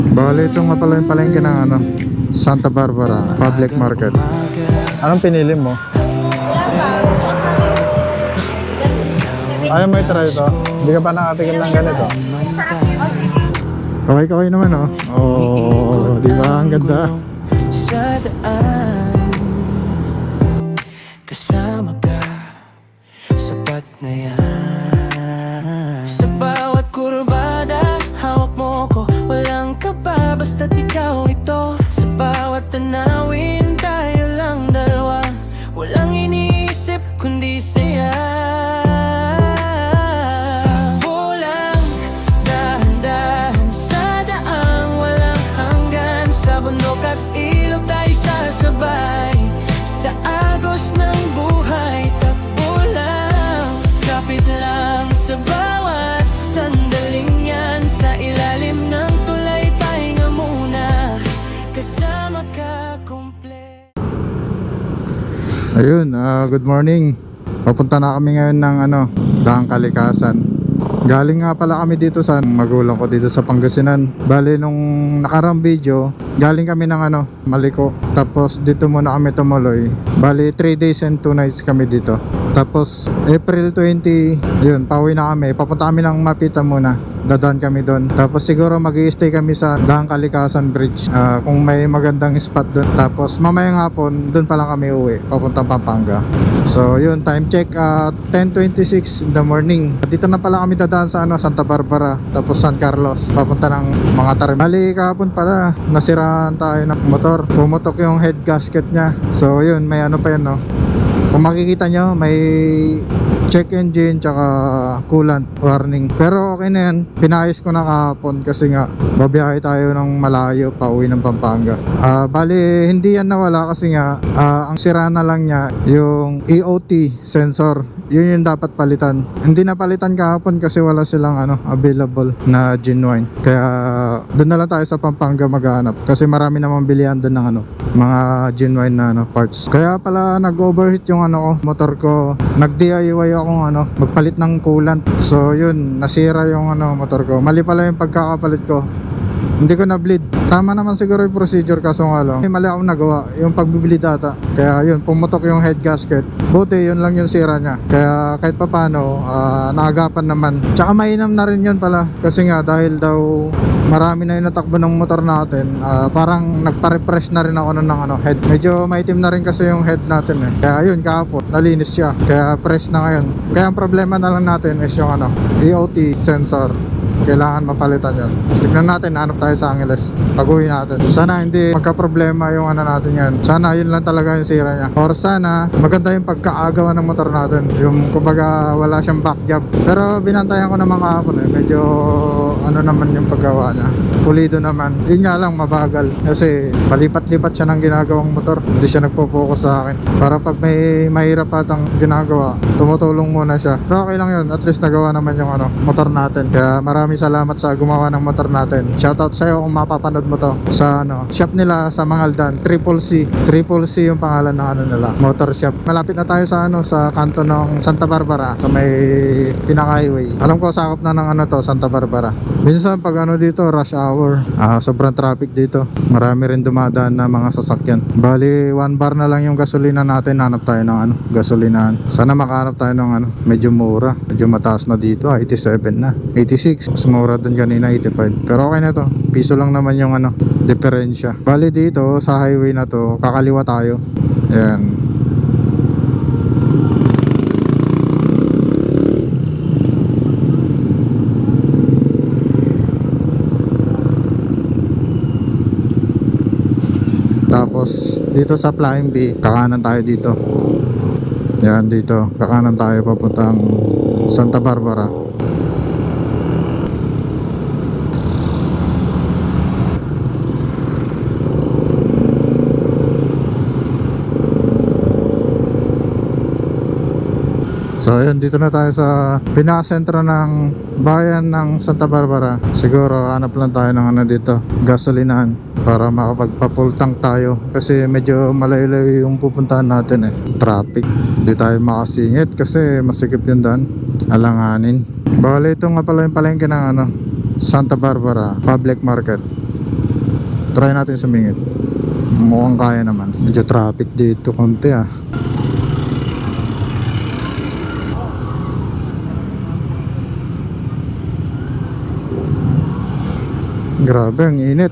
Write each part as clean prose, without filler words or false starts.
Bale, ito nga pala yung palengke ng ano, Santa Barbara Public Market. Anong pinili mo? Ayaw mo i-try ito? Hindi ka pa nakatikim ng ganito? Kaway-kaway naman oh. Oh, di ba? Ang ganda. Sa daan kasama ka, sapat na yan. Sa bawat kurbada, hawak mo ko, walang kaba, basta't ikaw ito. Sa bawat tanawin, tayo lang dalawa, walang iniisip kundi saya. Takbo lang, dahan-dahan sa daang walang hanggan. Sa bundok at ilog tayo sasabay, sa agos ng buhay. Takbo lang, kapit lang sa bawat sandaling yan. Sa ilalim ng tulay, pahinga muna, kasama ka kompleto. Ayun, good morning. Papunta na kami ngayon ng ano, Daang Kalikasan. Galing nga pala kami dito sa magulang ko dito sa Pangasinan. Bali nung nakarang video, galing kami ng ano, Maliko. Tapos dito muna kami tumuloy. Bali 3 days and 2 nights kami dito. Tapos April 20, yun, pauwi na kami. Papunta kami ng Mapita muna. Dadaan kami doon. Tapos siguro mag-i-stay kami sa Daang Kalikasan Bridge, kung may magandang spot doon. Tapos mamayang hapon, doon pa lang kami uwi, papuntang Pampanga. So yun, time check 10:26 in the morning. Dito na pala kami dadaan sa ano, Santa Barbara, tapos San Carlos, papunta ng mga Tarim. Bali kahapon pala, nasiraan tayo ng motor. Pumutok yung head gasket niya. So yun, may ano pa yun, no? Kung makikita nyo, may check engine tsaka coolant warning. Pero okay na yan, pinayos ko na kahapon kasi nga babiyahe tayo ng malayo pa uwi ng Pampanga. Bali hindi yan nawala kasi nga ang sira na lang niya yung EOT sensor. Yun yung dapat palitan. Hindi na palitan kahapon kasi wala silang ano available na genuine. Kaya doon na lang tayo sa Pampanga maghanap kasi marami namang bilihan doon ng ano mga genuine na ano parts. Kaya pala nag-overheat yung ano ko, motor ko. Nag-DIY akong ano, magpalit ng coolant. So yun, nasira yung ano motor ko. Mali pala yung pagkakapalit ko. Hindi ko na bleed. Tama naman siguro yung procedure kaso nga lang mali akong nagawa yung pagbibleed ata. Kaya yun, pumutok yung head gasket. Buti yun lang yung sira niya. Kaya kahit pa paano, naagapan naman. Tsaka mainam na rin yun pala. Kasi nga dahil daw marami na yung natakbo ng motor natin, parang nagpa-refresh na rin ako ng ano, head. Medyo maitim na rin kasi yung head natin eh. Kaya yun, kahapon, nalinis siya. Kaya fresh na ngayon. Kaya ang problema na lang natin is yung ano, EOT sensor. Kailangan mapalitan yun. Tignan natin, hanap tayo sa Angeles pag-uwi natin. Sana hindi magka-problema yung ano natin yan. Sana yun lang talaga yung sira niya. Or sana maganda yung pagkaagawa ng motor natin. Yung kumbaga wala siyang back job. Pero binantayan ko naman kahapon eh. Medyo ano naman yung paggawa niya. Pulido naman. Yun nga lang mabagal. Kasi palipat-lipat siya ng ginagawang motor. Hindi siya nagpo-focus sa akin. Para pag may mahirap atang ginagawa, tumutulong muna siya. Pero okay lang yun. At least nagawa naman yung ano, motor natin. Kaya maraming salamat sa gumawa ng motor natin. Shoutout sa'yo kung mapapanood mo to sa ano, shop nila sa Mangaldan, Triple C yung pangalan ng ano nila, motor shop. Malapit na tayo sa ano, sa kanto ng Santa Barbara, sa may pinaka highway. Alam ko sakop na ng ano to, Santa Barbara. Minsan pag ano dito, rush hour, sobrang traffic dito. Marami rin dumadaan na mga sasakyan. Bali 1 bar na lang yung gasolina natin. Hanap tayo ng ano, gasolinahan. Sana makahanap tayo ng ano, medyo mura. Medyo mataas na dito, 87 na, 86. Mas mura dun kanina, 85. Pero okay na to, piso lang naman yung ano, diferensya. Bali dito sa highway na to, kakaliwa tayo. Yan. Tapos dito sa Flying B, kakanan tayo dito. Yan dito, kakanan tayo papuntang Santa Barbara. So ayun, dito na tayo sa pinaka-sentro ng bayan ng Santa Barbara. Siguro hanap lang tayo ng ano dito, gasolinahan para makapagpa-full tank tayo. Kasi medyo malayo yung pupuntahan natin eh. Traffic. Hindi tayo makasingit kasi masikip yung daan. Alanganin. Bale ito nga pala yung palengke ng ano, Santa Barbara Public Market. Try natin sumingit. Mukhang kaya naman. Medyo traffic dito konti ah. Grabe, ang init.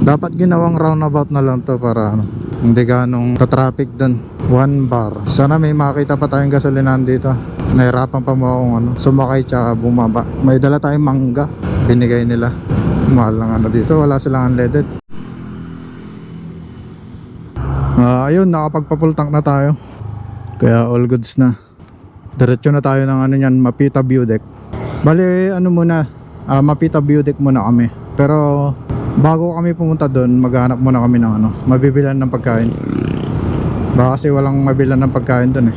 Dapat ginawang roundabout na lang to para ano, hindi ganong ka-traffic dun. 1 bar. Sana may makita pa tayong gasolinahan dito. Nahirapan pa mo akong ano, sumakay tsaka bumaba. May dala tayong mangga. Binigay nila. Mahal lang ano dito. Wala silang unleaded. Ayun, nakapagpa-full tank na tayo. Kaya all goods na. Diretso na tayo ng ano yan, Mapita View Deck. Bali, ano muna, Mapita View Deck muna kami. Pero bago kami pumunta doon, maghanap muna kami ng ano, mabibilan ng pagkain. Baka kasi walang mabilan ng pagkain doon eh.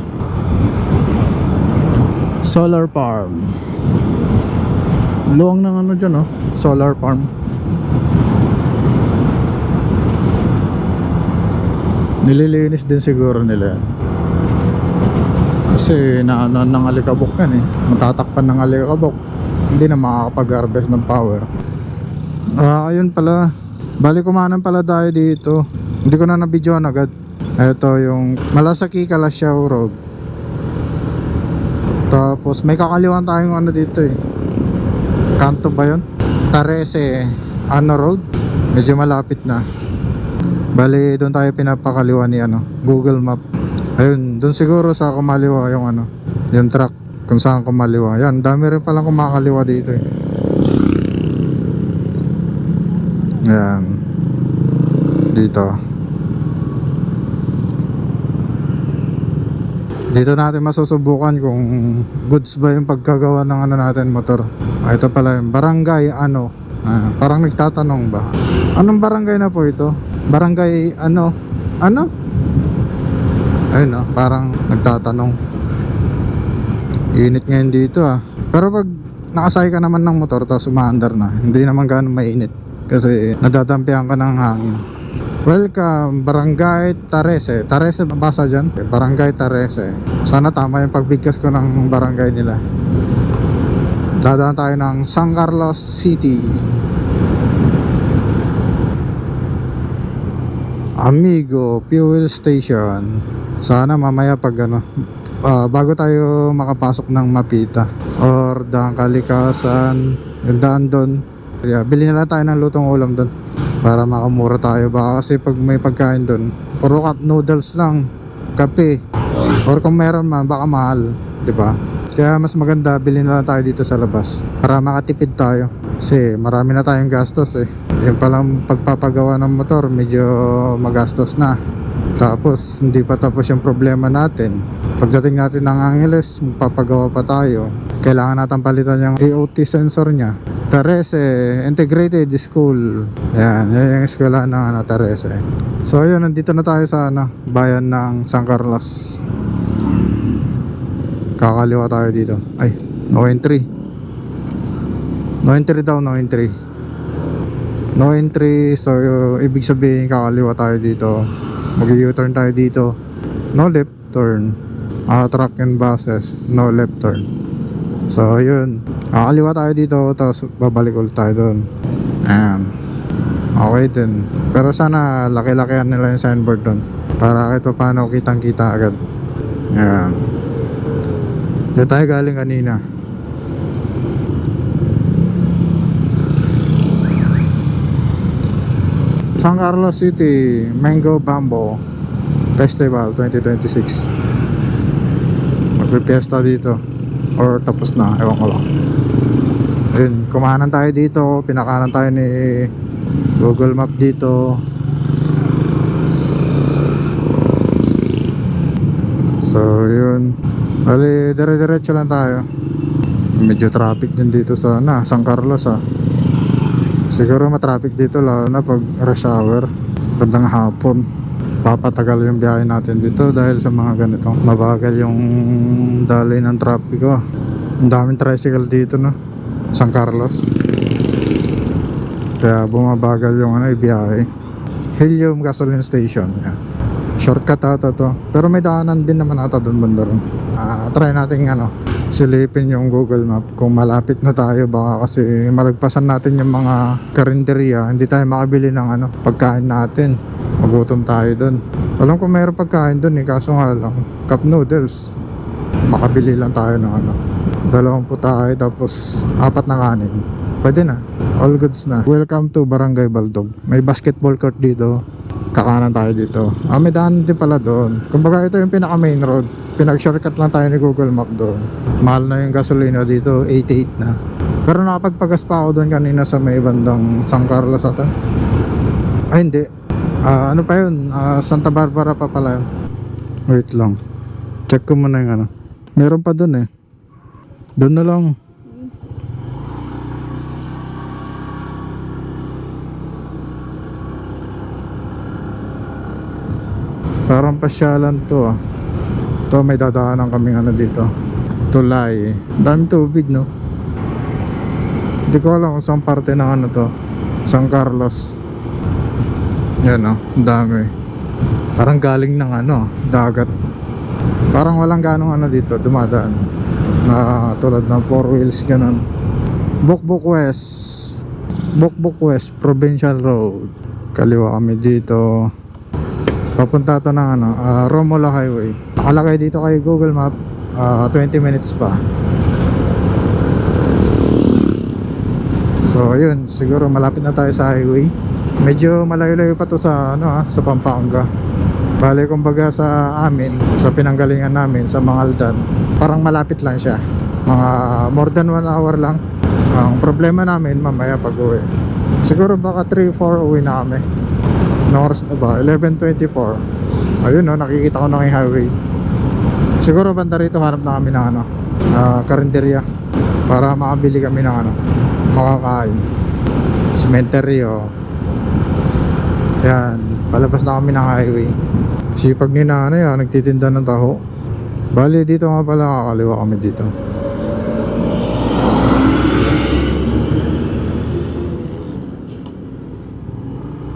Solar farm. Luwang ng ano dyan, oh, solar farm. Nililinis din siguro nila yan. Kasi naano ng alikabok yan eh. Matatakpan ng alikabok, hindi na makakapag-harvest ng power. Ayun pala. Bali kumanan pala tayo dito. Hindi ko na nabidyoan agad. Ito yung Malasaki Kalasyaw Road. Tapos may kakaliwan tayong ano dito eh. Kanto ba yun? Tarese ano road? Medyo malapit na. Bali doon tayo pinapakaliwa ni ano, Google Map. Ayun, doon siguro sa kumaliwa yung ano, yung truck kung saan kumaliwa. Yan, dami rin palang kumakaliwa dito eh. Yan. Dito. Dito natin masusubukan kung goods ba yung pagkagawa ng ano natin motor. Ito pala yung barangay ano. Parang nagtatanong ba? Anong barangay na po ito? Barangay ano? Ano? Ayun oh, parang nagtatanong. Init ngayon dito ah. Pero pag nakasakay ka naman ng motor tapos umaandar na, hindi naman gano'ng mainit. Kasi nadadampihan ka ng hangin. Welcome, Barangay Tarese. Tarese basa dyan? Barangay Tarese. Sana tama yung pagbigkas ko ng barangay nila. Dadaan tayo ng San Carlos City. Amigo Fuel Station. Sana mamaya pag ano, bago tayo makapasok ng Mapita or Daang Kalikasan, yung daan doon. Kaya bili na lang tayo ng lutong ulam doon para makamura tayo. Baka kasi pag may pagkain doon, puro cup noodles lang, kape, or kung meron man baka mahal, di ba? Kaya mas maganda bilhin na lang tayo dito sa labas para makatipid tayo. Kasi marami na tayong gastos eh. Yung palang pagpapagawa ng motor medyo magastos na. Tapos hindi pa tapos yung problema natin. Pagdating natin ng Angeles, magpapagawa pa tayo. Kailangan natin palitan yung AOT sensor nya. Tarese Integrated School. Yan yung eskwela ng ano, Tarese. So ayun, nandito na tayo sa ano, bayan ng San Carlos. Kakaliwa tayo dito. Ay, no entry. No entry daw, no entry. No entry, so ibig sabihin kakaliwa tayo dito. Mag-U-turn tayo dito. No left turn. Truck and buses, no left turn. So ayun, kakaliwa tayo dito, tapos babalik ulit tayo doon. Ayan. Okay din. Pero sana laki-lakihan nila yung signboard doon para kahit pa paano kitang kita agad. Ayan. Dito tayo galing kanina. San Carlos City Mango Bamboo Festival 2026. Magpipiesta dito. Or tapos na, ewan ko lang. Ayun, kumanan tayo dito. Pinakanan tayo ni Google Map dito. So yun, bali dire-diretso lang tayo. Medyo traffic din dito sa San Carlos ah. Siguro matraffic dito lalo na pag rush hour, bandang hapon. Papatagal yung biyahe natin dito dahil sa mga ganito. Mabagal yung daloy ng traffic oh. Ang daming tricycle dito no, San Carlos. Kaya bumabagal yung ano, ibiyahe. Helium Gasoline Station. Yeah. Shortcut ata to. Pero may daanan din naman ata doon banda ron. Try natin silipin yung Google Map kung malapit na tayo. Baka kasi malagpasan natin yung mga karinderya. Hindi tayo makabili ng pagkain natin. Magutom tayo doon. Alam ko mayroon pagkain doon kaso nga lang cup noodles. Makabili lang tayo ng 20 tayo tapos 4 na kanin. Pwede na. All goods na. Welcome to Barangay Baldog. May basketball court dito. Kakanan tayo dito. May daan din pala doon. Kumbaga ito yung pinaka main road. Pinag-shortcut lang tayo ni Google Map doon. Mahal na yung gasolina dito, 88 na. Pero nakapagpagas pa ako doon kanina sa may bandang San Carlos ata. Ay hindi. Ano pa yun? Santa Barbara pa pala yun. Wait lang. Check ko muna yung Meron pa doon eh. Doon na lang. Parang pasyalan to Ito may dadaanan kaming dito. Tulay. Dami tubig no. Hindi ko alam kung saan parte ng to. San Carlos. Yan dami. Parang galing ng dagat. Parang walang ganong dito dumadaan. Na tulad ng 4 wheels ganun. Bukbuk West. Bukbuk West Provincial Road. Kaliwa kami dito. Papunta to ng Romulo Highway. Nakalagay dito kay Google Map 20 minutes pa. So yun, siguro malapit na tayo sa highway. Medyo malayo-layo pa to sa sa Pampanga. Bale kumbaga sa amin, sa pinanggalingan namin sa Mangaldan, parang malapit lang siya. Mga more than 1 hour lang. Ang problema namin mamaya pag-uwi. Siguro baka 3-4 uwi na kami. Na oras na ba? 11:24. Ayun nakikita ko na yung highway. Siguro banda rito hanap na kami ng karinderya para makabili kami ng makakain. Cementerio. Yan, palabas na kami ng highway. Sipag ni nanay nagtitinda ng taho. Bali dito nga pala kakaliwa kami dito.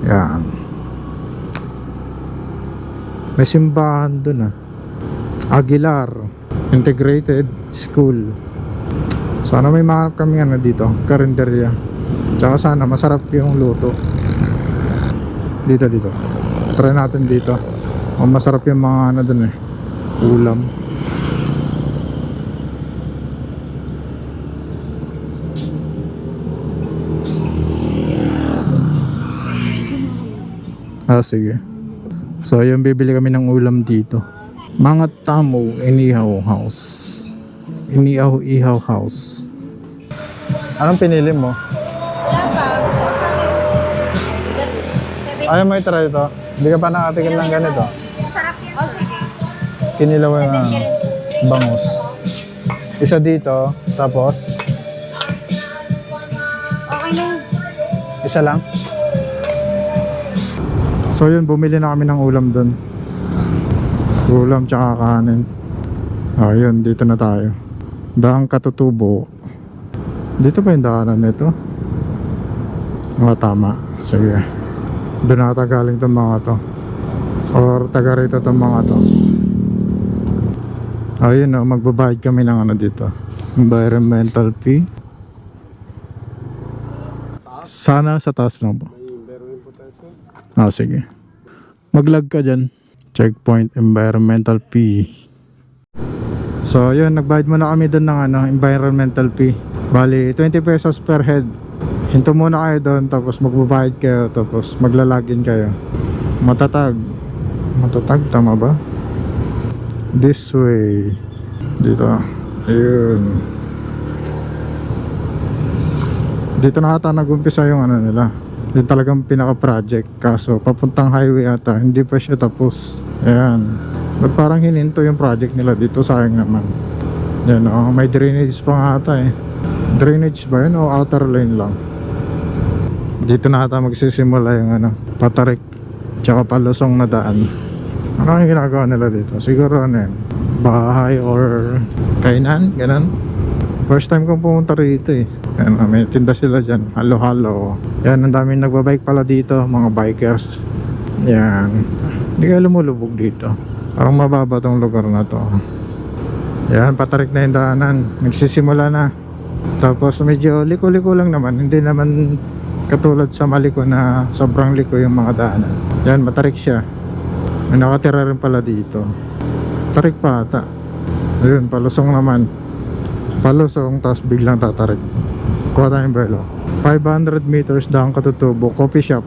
Yan. May simbahan dun Aguilar Integrated School. Sana may mahanap kami dito, karinderya. Tsaka sana masarap yung luto. Dito. Try natin dito. Masarap yung mga dun ulam. Sige. So ayun, bibili kami ng ulam dito. Mga Tamo Inihaw House. Inihaw House. Anong pinili mo? Ayaw mo i-try ito? Hindi ka pa nakatikim ng ganito? Sarap yan. Oh, sige. Kinilaw yung bangus. Isa dito, tapos Okay na yun. isa lang. So yun, bumili na kami ng ulam dun. Ulam tsaka kanin. Yun, dito na tayo. Daang Katutubo. Dito ba yung daanan nito? Tama. Sige. Doon ata galing itong mga to. Or taga rito itong mga to. Ayun magbabayad kami ng dito. Environmental fee. Sana sa taas lang po. Sige. Mag-log ka dyan. Checkpoint environmental fee. So yun, nagbayad muna kami doon ng environmental fee. Bali 20 pesos per head. Hinto muna kayo doon, tapos magbabayad kayo, tapos maglalagin kayo. Matatag tama ba? This way. Dito. Ayun. Dito na ata nag-umpisa yung nila. Yung talagang pinaka-project. Kaso papuntang highway ata, hindi pa siya tapos. Ayan. Ba't parang hininto yung project nila dito? Sayang naman. Yan may drainage pa nga ata Drainage ba yun o outer lane lang? Dito na ata magsisimula yung patarik tsaka palusong na daan. Ano yung ginagawa nila dito? Siguro bahay or kainan, ganun. First time kong pumunta rito Yan, may tinda sila dyan. Halo-halo. Yan, ang daming nagbabike pala dito, mga bikers. Yan. Hindi ka lumulubog dito. Parang mababa tong lugar na to. Yan, patarik na yung daanan. Nagsisimula na. Tapos medyo liko-liko lang naman. Hindi naman katulad sa Maliko na sobrang liko yung mga daanan. Yan, matarik siya. May nakatira rin pala dito. Tarik pa ata. Ayun, palusong naman. Palusong, tapos biglang tatarik. Kuha tayong belo. 500 meters daan Katutubo, coffee shop.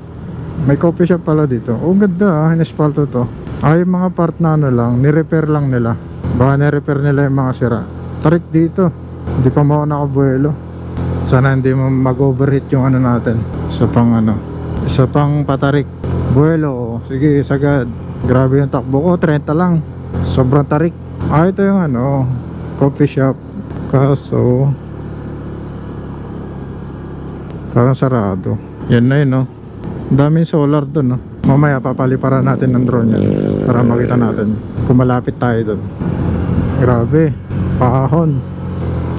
May coffee shop pala dito. Oh, ganda ah, in-espalto to. Yung mga part na ano lang, ni-repair lang nila. Baka ni-repair nila yung mga sira. Tarik dito. Hindi pa mo ako nakabuelo. Sana hindi mo mag-overheat yung ano natin. Isa pang patarik. Buelo, oh. Sige, sagad. Grabe yung takbo ko, 30 lang. Sobrang tarik. Ito yung ano, coffee shop. Kaso parang sarado. Yan na yun, no? Ang daming solar dun, no? Mamaya papaliparan natin ng drone yan para makita natin kung malapit tayo dun. Grabe, pahon.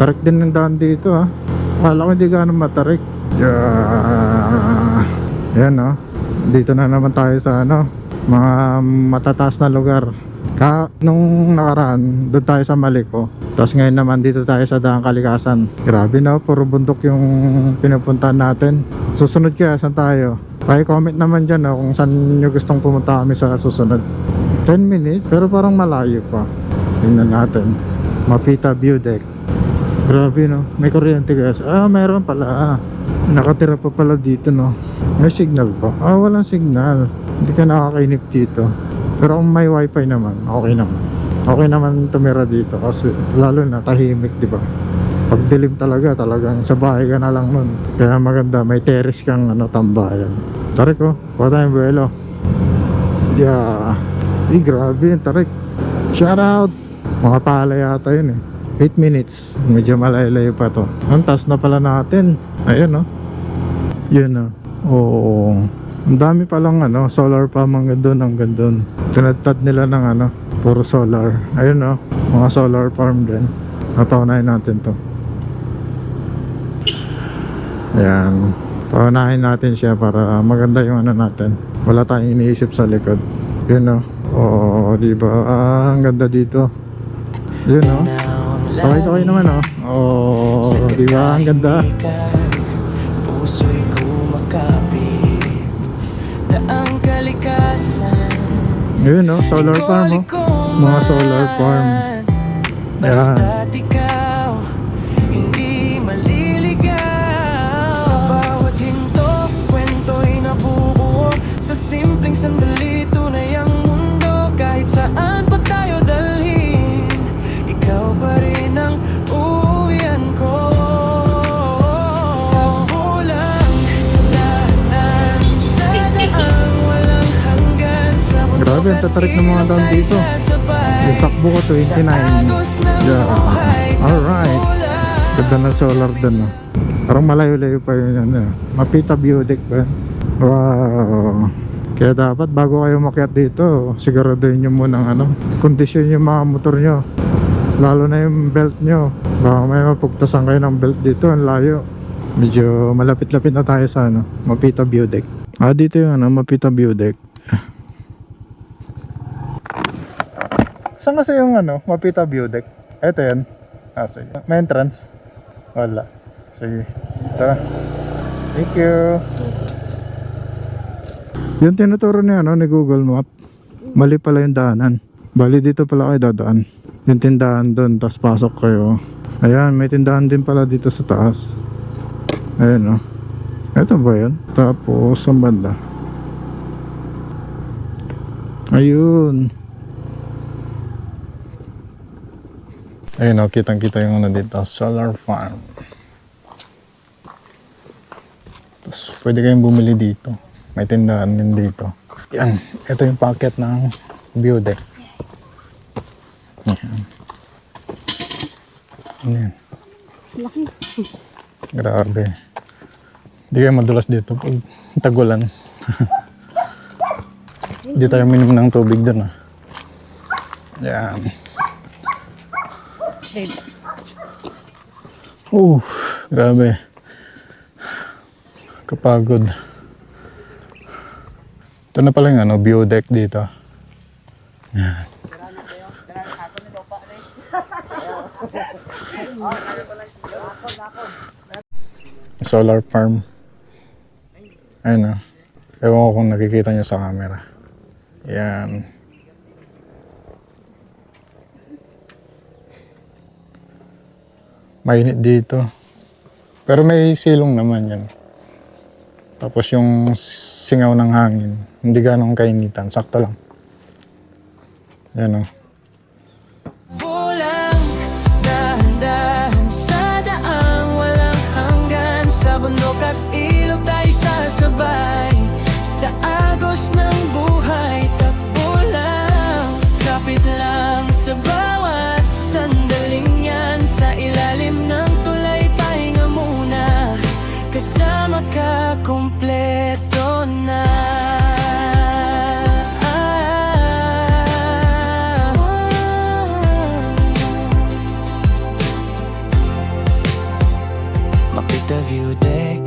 Tarik din ng daan dito, ha? Akala ko hindi gano'ng matarik. Yan, no? Dito na naman tayo sa ano, mga matataas na lugar. Nung nakaraan, doon tayo sa Maliko. Tapos ngayon naman dito tayo sa Daang Kalikasan. Grabe na, puro bundok yung pinupuntahan natin. Susunod kaya, saan tayo? Comment naman dyan kung saan nyo gustong pumunta kami sa susunod. 10 minutes, pero parang malayo pa. Tingnan natin. Mapita View Deck. Grabe, no? May kuryente guys. Meron pala. Nakatira pa pala dito, no? May signal pa. Walang signal. Hindi ka nakakainip dito. Pero kung may wifi naman, okay naman. Okay naman tumira dito kasi lalo na tahimik, di ba? Pag dilim talagang sa bahay ka na lang nun. Kaya maganda, may terrace kang tambayan. Tarik ko, kuha tayong buwelo. Yeah. Grabe yung tarik. Shout out! Mga pala yata yun 8 minutes. Medyo malayo pa to. Ang taas na pala natin. Ayun, no? Yun, no? Oo. Ang dami palang solar farm hanggang doon. Tinadtad nila ng puro solar. Ayun, no? Mga solar farm din. Napaunahin natin to. Ayan. Paunahin natin siya para maganda yung natin. Wala tayong iniisip sa likod. Yun, no? Oo, diba? Ang ganda dito. Yun, no? Okay naman, no? Oo, diba? Ang ganda. Puso'y kumakapit na ang kalikasan. Yun, no? Solar farm, mga solar farm. Ayan. Basta't ikaw hindi maliligaw. Sa bawat hinto, kwento'y nabubuo. Sa simpleng sandali, tunay ang mundo. Kahit saan pa tayo dalhin, ikaw pa rin ang uwian ko. Kabulang daan sa daang walang hanggan. Sa Grabe, ang tatarik ng mga daan dito. Yung takbo ko 29. Yeah. Alright. Ganda ng solar dun, no? Parang malayo-layo pa yun. Mapita View Deck ba? Wow. Kaya dapat bago kayo makyat dito, siguraduhin nyo munang kondisyon yung mga motor nyo. Lalo na yung belt nyo. Baka may mapugtasan kayo ng belt dito. Ang layo. Medyo malapit-lapit na tayo sa Mapita View Deck. Dito yung Mapita View Deck. Saan kasi yung Mapita View Deck? Ito yan. Sige. May entrance? Wala. Sige. Tara. Thank you. Yung tinuturo ni ni Google Map, mali pala yung daanan. Bali dito pala kayo dadaan. Yung tindahan doon, tapos pasok kayo. Ayan, may tindahan din pala dito sa taas. Ayan, ito ba yun? Tapos, ang banda. Ayun. Ayun, kitang-kita yung dito, solar farm. Tapos, pwede kayong bumili dito. May tindahan din dito. Yan, ito yung packet ng view deck. Yan. Yan. Laki. Grabe. Hindi kayo madulas dito pag tagulan. Hindi tayo minom ng tubig dun Yan. Grabe. Kapagod. Ito na pala yung ano, view deck dito. Yan. Solar farm. Ayun o. Ewan ko kung nakikita nyo sa camera. Yan. Mainit dito. Pero may silong naman yan. Tapos yung singaw ng hangin. Hindi ganong kainitan. Sakto lang. Yan o. Pulang dahan-dahan sa daang walang hanggan. Sa bundok at ilog tayo sasabay. Sa agos ng buhay takbo lang. Kapit lang sa bawat sandaling yan. Sa ilalim ng tulay pahinga muna. Kasama ka kumpleto na. Mapita view deck,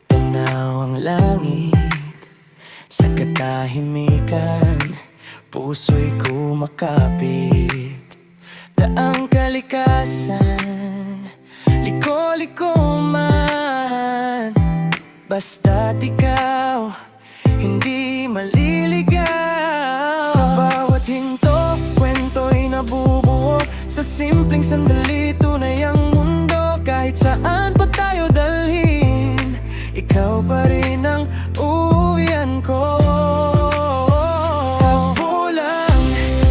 tanaw ang langit. Sa katahimikan, puso'y kumakapit. Daang kalikasan, liko-liko man. Basta't ikaw, hindi maliligaw. Sa bawat hinto, kwento'y nabubuo. Sa simpleng sandali, tunay ang mundo. Kahit saan pa tayo dalhin, ikaw pa rin ang uwian ko. Takbo lang,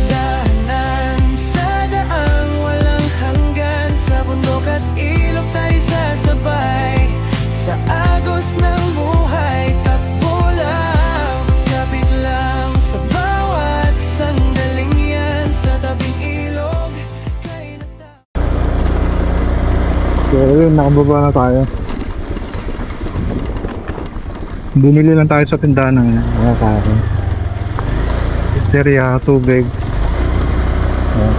dahanan sa daang walang hanggan. Sa bundok at ilog tayo sasabay. Sa agos ng buhay, takbo lang. Kapit lang sa bawat sandaling yan. Sa tabing ilog, kay So yun, nakababa na tayo. Bumili lang tayo sa tindahan ng mga kain. Pizzeria, tubig. Ayan.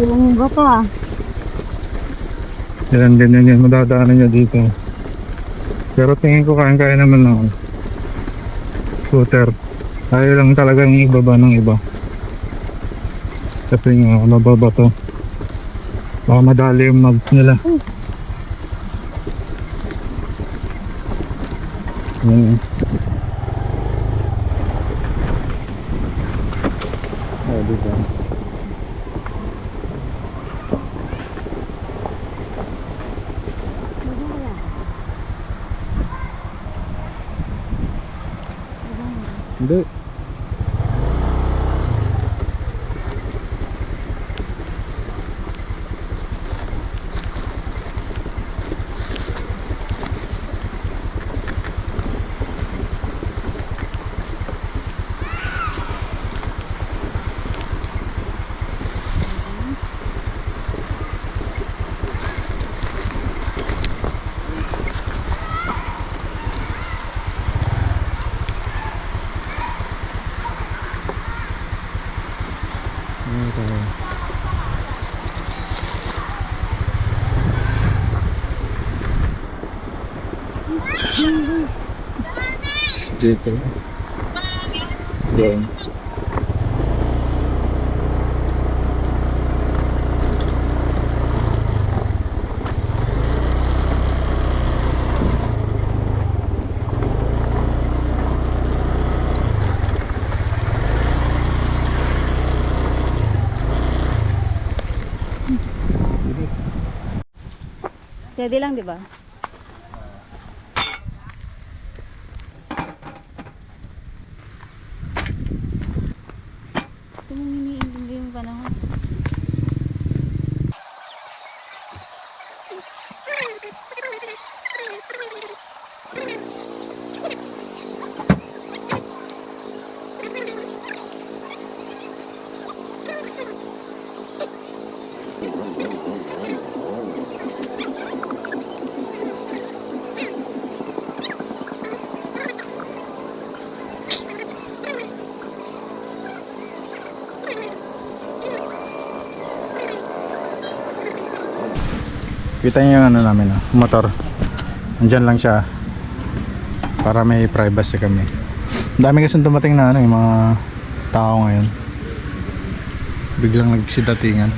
Yung iba pa. Yan, ganyan yan. Madadaanan niya dito. Pero tingin ko kaya naman ng scooter. Ayaw lang talagang ibaba ng iba. Kasi nga, mababa to. Baka madali yung mag nila. Yan. Oh, dito. Hindi. Dito. Doon. Steady lang, di ba? Ito mong iniintindi yung panahon. Kita niyo yung ano namin, motor. Andyan lang siya. Para may privacy kami. Ang dami kasi dumating na ano, yung mga tao ngayon. Biglang nagsidatingan.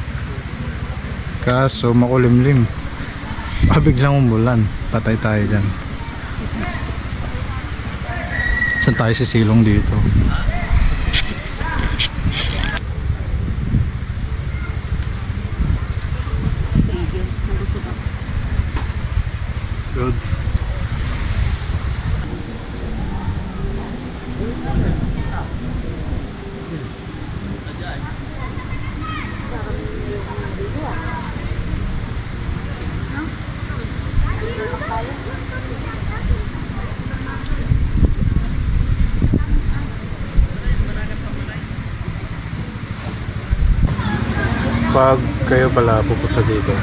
Kaso makulimlim. Biglang umulan. Patay tayo dyan. Saan tayo sisilong dito? Goods. Pag kayo pala pupunta dito,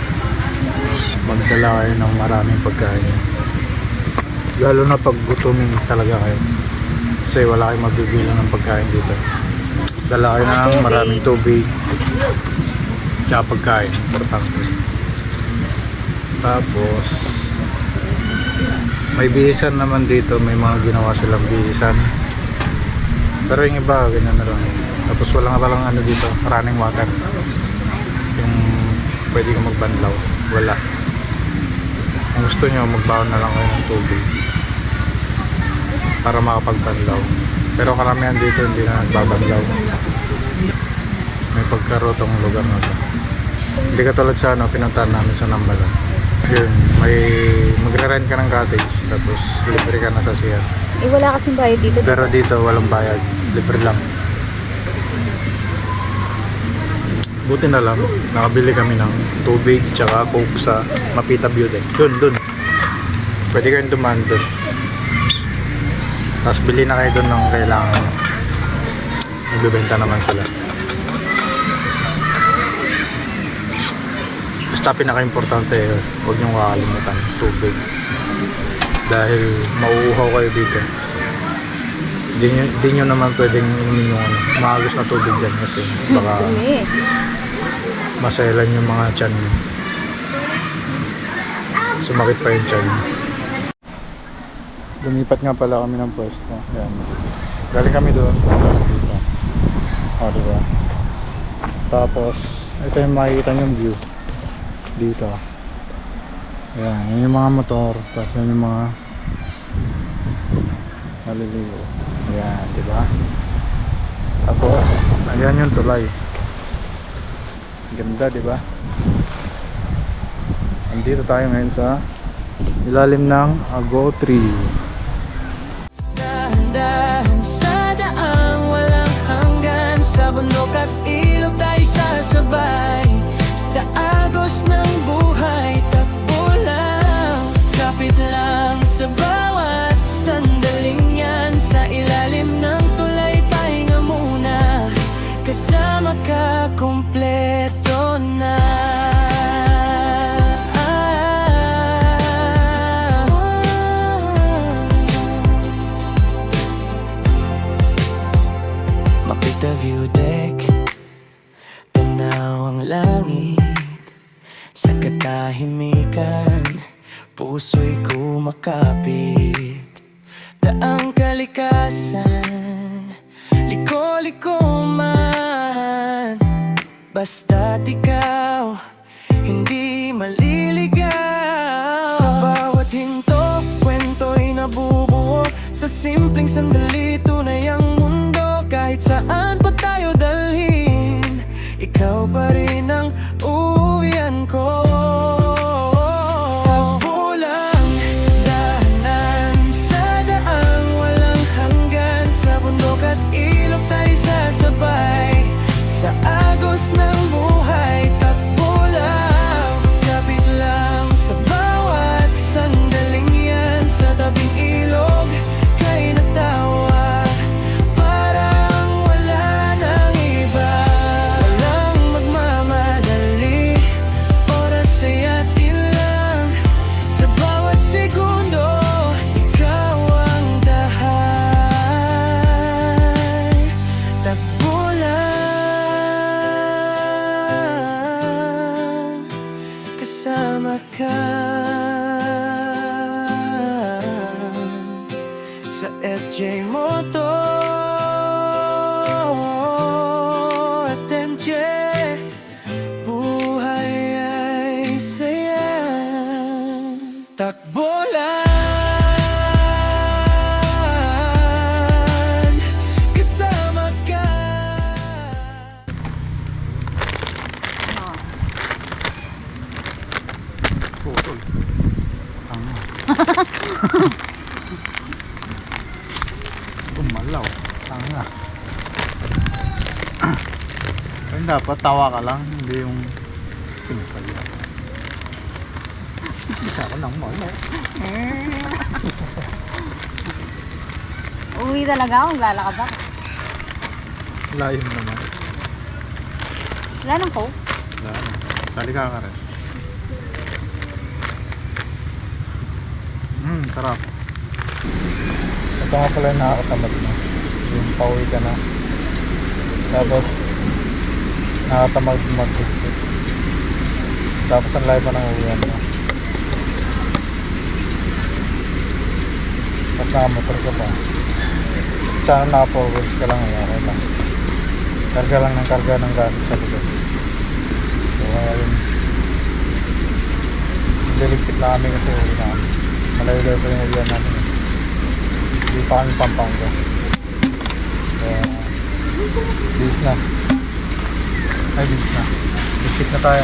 magdala kayo ng maraming pagkain, lalo na pag gutumin talaga kayo kasi wala kayong mabibilang ng pagkain dito. Dala kayo ng maraming tubig tsaka pagkain, importante. Tapos may bihisan naman dito, may mga ginawa silang bihisan, pero yung iba ganyan na lang. Tapos walang ano dito, running water, yung pwede ka magbanlaw, wala. Kung gusto nyo, magbaon na lang kayo ng tubig para makapagbanlaw. Pero karamihan dito hindi na nagbabanlaw. May pagkarotong lugar na to. Hindi katulad sa ano, pinuntahan namin sa Nambalan. Yun, may magre-rent ka ng cottage, tapos libre ka na sa siya. Eh, wala kasing bayad dito. Pero dito walang bayad, libre lang. Buti na lang, nakabili kami ng tubig tsaka coke sa Mapita Beauty. Dun. Pwede kayong dumaan dun. Tapos bili na kayo dun ng kailangan. Nagbibenta naman sila. Basta pinaka-importante, huwag niyong kakalimutan, tubig. Dahil mauuhaw kayo dito. Di nyo naman pwedeng inumin yung maagos na tubig dyan kasi baka maselan yung mga tiyan niya. Sumakit pa yung tiyan niya. Lumipat nga pala kami ng pwesto. Yan. Galing kami doon. Dito. O, diba? Tapos, ito yung makikita yung view. Dito. Ayan, yun yung mga motor. Tapos yun yung mga maliligo. Ayan, diba? Tapos, ayan yung tulay. Ganda, diba? Andito tayo ngayon sa ilalim ng Ago Tree. Dahan-dahan sa daang walang hanggan, sa bundok at ilog tayo sasabay. Sa agos ng buhay, takbo lang, kapit lang sa bawat sandaling yan. Sa ilalim ng tulay, pahinga muna, kasama ka, kumpleto na. Mapita view deck, tanaw ang langit. Sa katahimikan, puso'y kumakapit. Daang kalikasan, liko-liko man. Basta't ikaw, hindi maliligaw. Sa bawat hinto, kwento'y nabubuo. Sa simpleng sandali, tunay ang mundo. Kahit saan pa tayo dalhin, ikaw pa rin ang uwian ko. Takbo lang, dahanan sa daang walang hanggan. Sa bundok at ilog tayo sasabay. Sa agos ng buhay, takbo lang, kapit lang sa bawat sandaling yan. Sa tabing ilog, kay natawa, parang wala nang iba. Walang magmamadali, oras ay atin lang. Sa bawat segundo, ikaw ang dahan. Takbo lang, kasama ka. Sa FJ Moto at NJ, buhay ay saya. Takbo lang, kasama ka. Putol. Tanga. Gumalaw. Tanga. Ay, dapat tawa ka lang, hindi yung pinapalya. Isa ko nang malo. Uwi talaga ako, maglalakad ako. Layo naman. Wala nang coke. Wala na. Sali ka rin. Sarap. Ito nga pala yung nakakatamad na. Yung pauwi ka na. Tapos nakakatamad mag-tiktik. Tapos ang layo pa ng uwian mo. Tapos nakamotor ka pa. Sana naka-forwards ka lang. Okay lang. Karga lang ng karga ng gamit sa likod. So ayun. Liligpit na kami kasi uwi namin. Malayo-layo pa yung uwian namin. Hindi pa kami Pampanga. Bilis na. Ay, bilis na. Liligpit na tayo.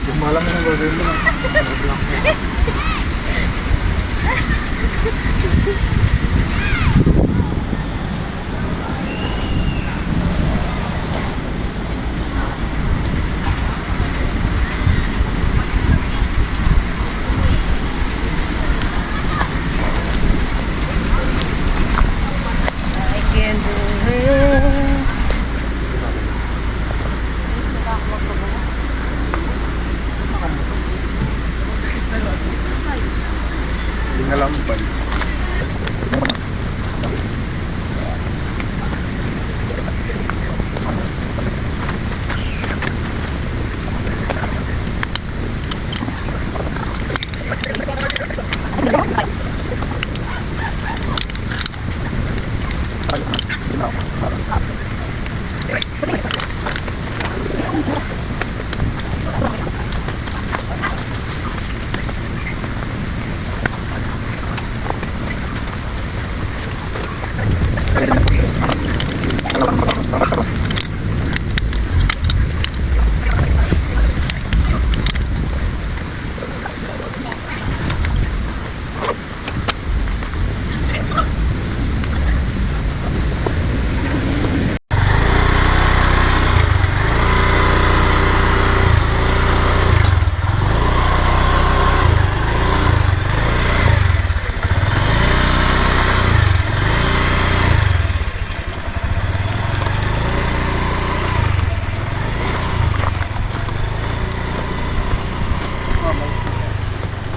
Yung malam na gagawin mo na. Nalampay.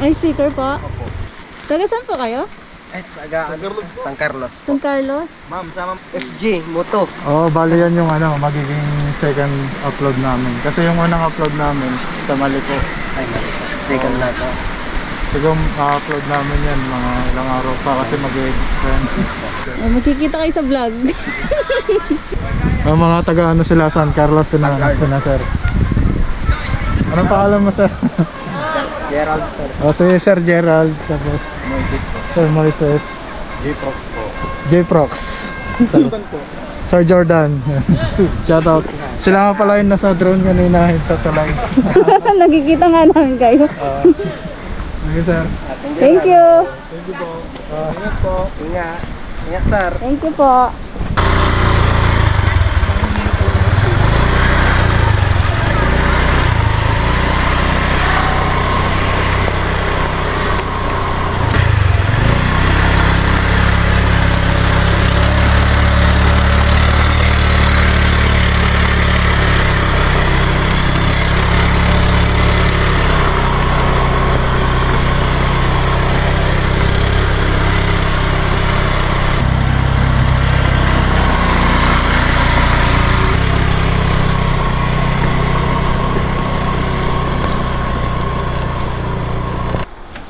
Ay, sticker po. Taga saan po kayo? San Carlos. San Carlos? Ma'am, sama FG, Moto. Oo, bali yan yung ano, magiging second upload namin. Kasi yung unang upload namin sa Maliko. Ay, second na to. Siguro upload namin yan mga ilang araw pa kasi mag-edit pa yan. Magkikita kayo sa vlog. Mga taga ano sila, San Carlos sila, sila sir. Anong pangalan mo sir? Gerald, sir. Si Sir Gerald, tapos Moises po. Sir Moises, J-Prox po. J-Prox, Jordan po. Sir Jordan. Shoutout. Sila nga pala yung nasa drone kanina sa tulay. Nakikita nga namin kayo. Okay sir. Thank you. Thank you po. Ingat po. Ingat. Ingat, sir. Thank you po.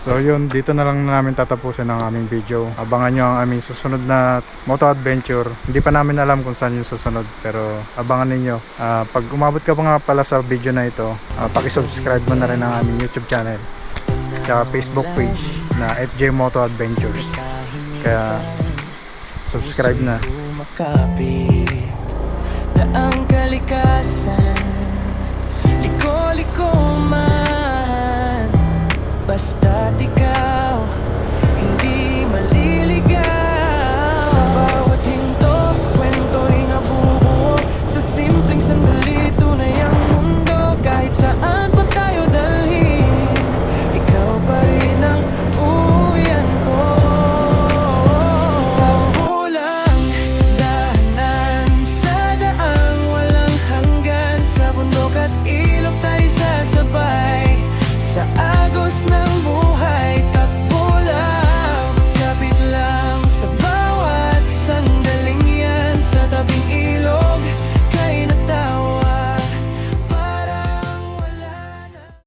So yun, dito na lang namin tatapusin ang aming video. Abangan nyo ang aming susunod na moto adventure. Hindi pa namin alam kung saan yung susunod, pero abangan ninyo. Pag umabot ka pa nga pala sa video na ito, paki-subscribe mo na rin ang aming YouTube channel tsaka Facebook page na FJ Moto Adventures. Kaya subscribe na. Makapit na ang kalikasan, liko-liko man